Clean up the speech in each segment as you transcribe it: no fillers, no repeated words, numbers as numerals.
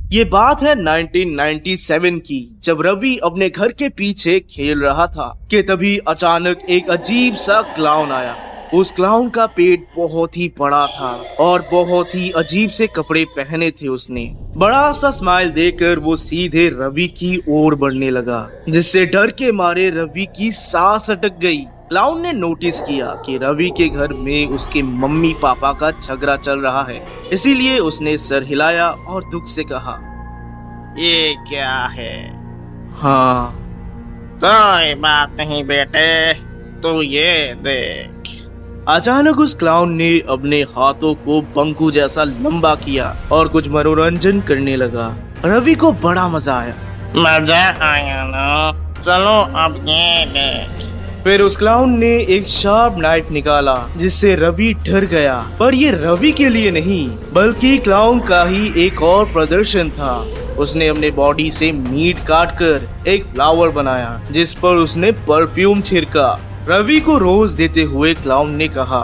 ये बात है 1997 की, जब रवि अपने घर के पीछे खेल रहा था कि तभी अचानक एक अजीब सा क्लाउन आया। उस क्लाउन का पेट बहुत ही बड़ा था और बहुत ही अजीब से कपड़े पहने थे उसने। बड़ा सा स्माइल देकर वो सीधे रवि की ओर बढ़ने लगा, जिससे डर के मारे रवि की सांस अटक गई। क्लाउन ने नोटिस किया कि रवि के घर में उसके मम्मी पापा का झगड़ा चल रहा है, इसीलिए उसने सर हिलाया और दुख से कहा, ये क्या है? हाँ। कोई बात नहीं बेटे, तू ये देख। अचानक उस क्लाउन ने अपने हाथों को बंकू जैसा लंबा किया और कुछ मनोरंजन करने लगा। रवि को बड़ा मजा आया। मजा आया ना? चलो अब ये देख। फिर उस क्लाउन ने एक शार्प नाइफ निकाला, जिससे रवि डर गया। पर ये रवि के लिए नहीं, बल्कि क्लाउन का ही एक और प्रदर्शन था। उसने अपने बॉडी से मीट काटकर एक फ्लावर बनाया, जिस पर उसने परफ्यूम छिड़का। रवि को रोज देते हुए क्लाउन ने कहा,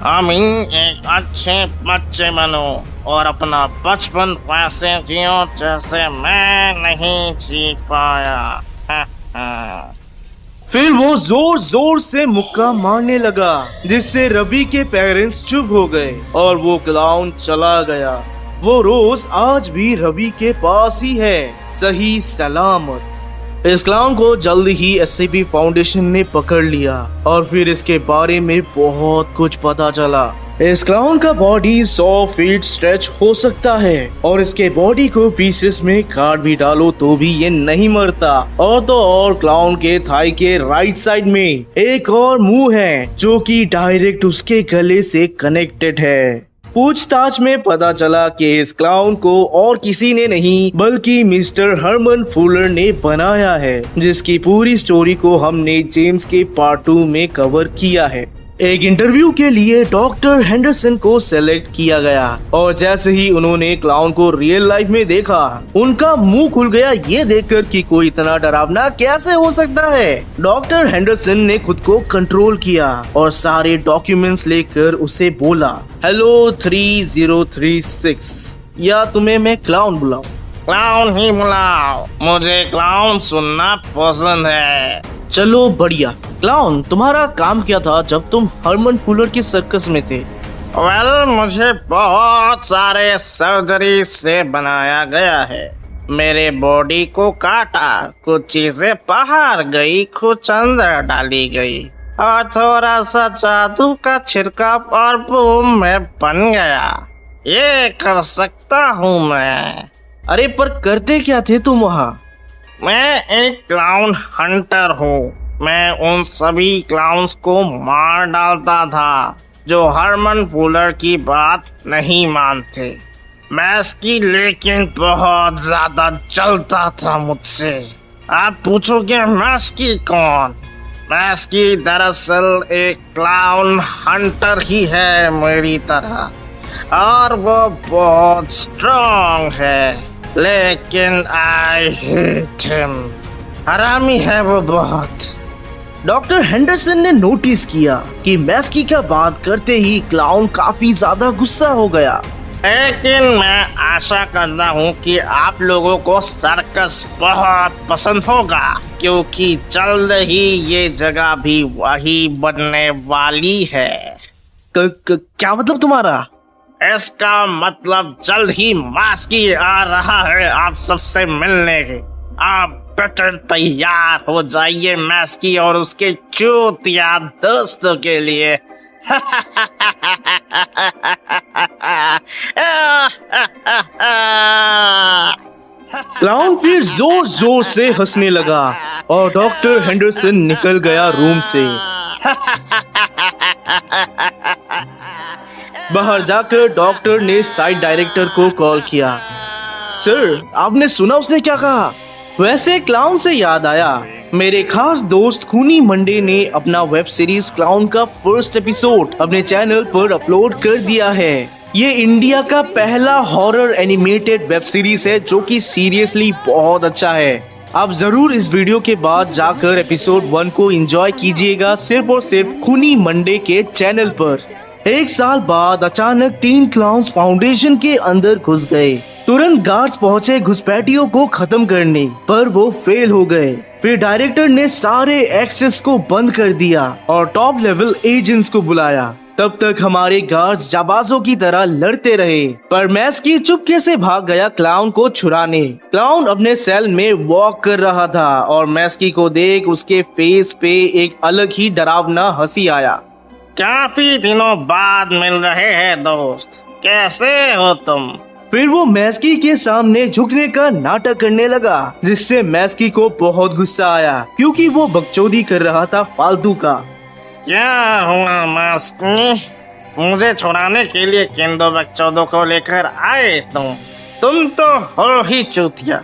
हम एक अच्छे बच्चे बनो और अपना बचपन वैसे जियो जैसे मैं नहीं जी पाया। फिर वो जोर जोर से मुक्का मारने लगा, जिससे रवि के पेरेंट्स चुप हो गए और वो क्लाउन चला गया। वो रोज आज भी रवि के पास ही है, सही सलामत। इस क्लाउन को जल्द ही एससीपी फाउंडेशन ने पकड़ लिया और फिर इसके बारे में बहुत कुछ पता चला। इस क्लाउन का बॉडी 100 फीट स्ट्रेच हो सकता है और इसके बॉडी को पीसेस में काट भी डालो तो भी ये नहीं मरता। और तो और क्लाउन के थाई के राइट साइड में एक और मुंह है, जो कि डायरेक्ट उसके गले से कनेक्टेड है। पूछताछ में पता चला कि इस क्लाउन को और किसी ने नहीं बल्कि मिस्टर हरमन फुलर ने बनाया है, जिसकी पूरी स्टोरी को हमने जेम्स के पार्ट 2 में कवर किया है। एक इंटरव्यू के लिए डॉक्टर हेंडरसन को सेलेक्ट किया गया और जैसे ही उन्होंने क्लाउन को रियल लाइफ में देखा, उनका मुंह खुल गया ये देखकर कि कोई इतना डरावना कैसे हो सकता है। डॉक्टर हेंडरसन ने खुद को कंट्रोल किया और सारे डॉक्यूमेंट्स लेकर उसे बोला, हेलो 3036, या तुम्हें मैं क्लाउन बुलाऊं? क्लाउन ही बुलाओ, मुझे क्लाउन सुनना पसंद है। चलो बढ़िया। क्लाउन, तुम्हारा काम क्या था जब तुम हरमन फुलर के सर्कस में थे? मुझे बहुत सारे सर्जरी से बनाया गया है। मेरे बॉडी को काटा, कुछ चीजें बाहर गई, कुछ अंदर डाली गई और थोड़ा सा जादू का छिड़काव और बूम मैं बन गया। ये कर सकता हूँ मैं। अरे पर करते क्या थे तुम वहाँ? मैं एक क्लाउन हंटर हूँ। मैं उन सभी क्लाउन्स को मार डालता था जो हरमन फुलर की बात नहीं मानते। मैस्की लेकिन बहुत ज्यादा जलता था मुझसे। आप पूछोगे मैस्की कौन? मैस्की दरअसल एक क्लाउन हंटर ही है मेरी तरह, और वो बहुत स्ट्रॉन्ग है, लेकिन आई हेट हिम। हरामी है वो बहुत। डॉक्टर हेंडरसन ने नोटिस किया कि मैस्की का बात करते ही क्लाउन काफी ज्यादा गुस्सा हो गया। लेकिन मैं आशा करता हूँ कि आप लोगों को सर्कस बहुत पसंद होगा, क्योंकि जल्द ही ये जगह भी वही बनने वाली है। क्या मतलब तुम्हारा? इसका मतलब जल्द ही मैस्की आ रहा है आप सबसे मिलने के। आप बेटर तैयार हो जाइए मैस्की और उसके चूतिया दोस्तों के लिए। क्लाउन फिर जोर जोर से हंसने लगा और डॉक्टर हेंडरसन निकल गया रूम से। बाहर जाकर डॉक्टर ने साइट डायरेक्टर को कॉल किया। सर, आपने सुना उसने क्या कहा? वैसे क्लाउन से याद आया, मेरे खास दोस्त खूनी मंडे ने अपना वेब सीरीज क्लाउन का फर्स्ट एपिसोड अपने चैनल पर अपलोड कर दिया है। ये इंडिया का पहला हॉरर एनिमेटेड वेब सीरीज है, जो कि सीरियसली बहुत अच्छा है। आप जरूर इस वीडियो के बाद जाकर एपिसोड 1 को एंजॉय कीजिएगा, सिर्फ और सिर्फ खूनी मंडे के चैनल पर। 1 साल बाद अचानक 3 क्लाउन्स फाउंडेशन के अंदर घुस गए तुरंत गार्ड्स पहुंचे घुसपैठियों को खत्म करने, पर वो फेल हो गए। फिर डायरेक्टर ने सारे एक्सेस को बंद कर दिया और टॉप लेवल एजेंट्स को बुलाया। तब तक हमारे गार्ड्स जाबाजों की तरह लड़ते रहे, पर मैस्की चुपके से भाग गया क्लाउन को छुड़ाने। क्लाउन अपने सेल में वॉक कर रहा था और मैस्की को देख उसके फेस पे एक अलग ही डरावना हंसी आया। काफी दिनों बाद मिल रहे हैं दोस्त, कैसे हो तुम? फिर वो मैस्की के सामने झुकने का नाटक करने लगा, जिससे मैस्की को बहुत गुस्सा आया क्योंकि वो बकचोदी कर रहा था फालतू का। क्या हुआ मैस्की? मुझे छुड़ाने के लिए किन दो बकचोदों को लेकर आए तुम तो हो ही चूतिया,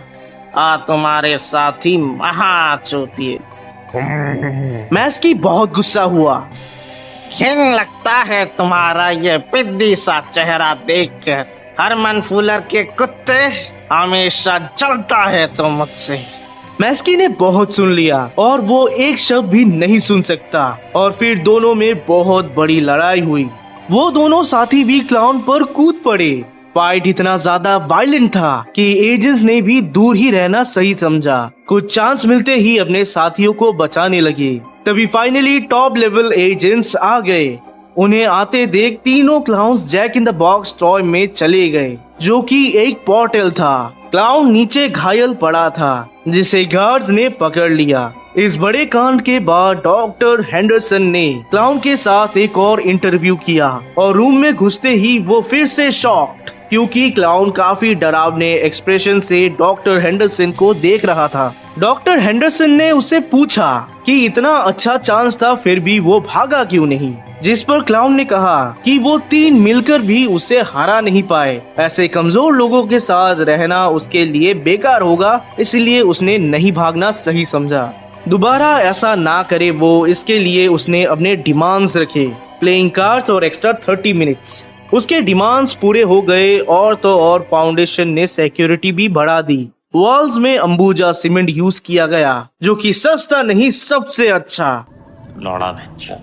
तुम्हारे साथी महा चूतिए। मैस्की बहुत गुस्सा हुआ। घिन लगता है तुम्हारा ये पिद्दी सा चेहरा देखकर। हरमन फूलर के कुत्ते, हमेशा जलता है तो मुझसे। मैस्की ने बहुत सुन लिया और वो एक शब्द भी नहीं सुन सकता, और फिर दोनों में बहुत बड़ी लड़ाई हुई। वो दोनों साथी भी क्लाउन पर कूद पड़े। फाइट इतना ज्यादा वायलेंट था कि एजेंट्स ने भी दूर ही रहना सही समझा। कुछ चांस मिलते ही अपने साथियों को बचाने लगे। तभी फाइनली टॉप लेवल एजेंट्स आ गए। उन्हें आते देख तीनों clowns jack in the box toy में चले गए, जो कि एक पोर्टल था। क्लाउन नीचे घायल पड़ा था, जिसे गार्ड्स ने पकड़ लिया। इस बड़े कांड के बाद डॉक्टर हेंडरसन ने क्लाउन के साथ एक और इंटरव्यू किया, और रूम में घुसते ही वो फिर से शॉक्ड, क्योंकि क्लाउन काफी डरावने एक्सप्रेशन से डॉक्टर हेंडरसन को देख रहा था। डॉक्टर हेंडरसन ने उससे पूछा कि इतना अच्छा चांस था फिर भी वो भागा क्यों नहीं, जिस पर क्लाउन ने कहा कि वो तीन मिलकर भी उसे हरा नहीं पाए। ऐसे कमजोर लोगों के साथ रहना उसके लिए बेकार होगा, इसलिए उसने नहीं भागना सही समझा। दोबारा ऐसा ना करे वो, इसके लिए उसने अपने डिमांड्स रखे, प्लेइंग कार्ड्स और एक्स्ट्रा 30 मिनट्स। उसके डिमांड्स पूरे हो गए, और तो और फाउंडेशन ने सिक्योरिटी भी बढ़ा दी। वॉल्स में अंबुजा सीमेंट यूज किया गया, जो कि सस्ता नहीं सबसे अच्छा। लौड़ा बच्चा।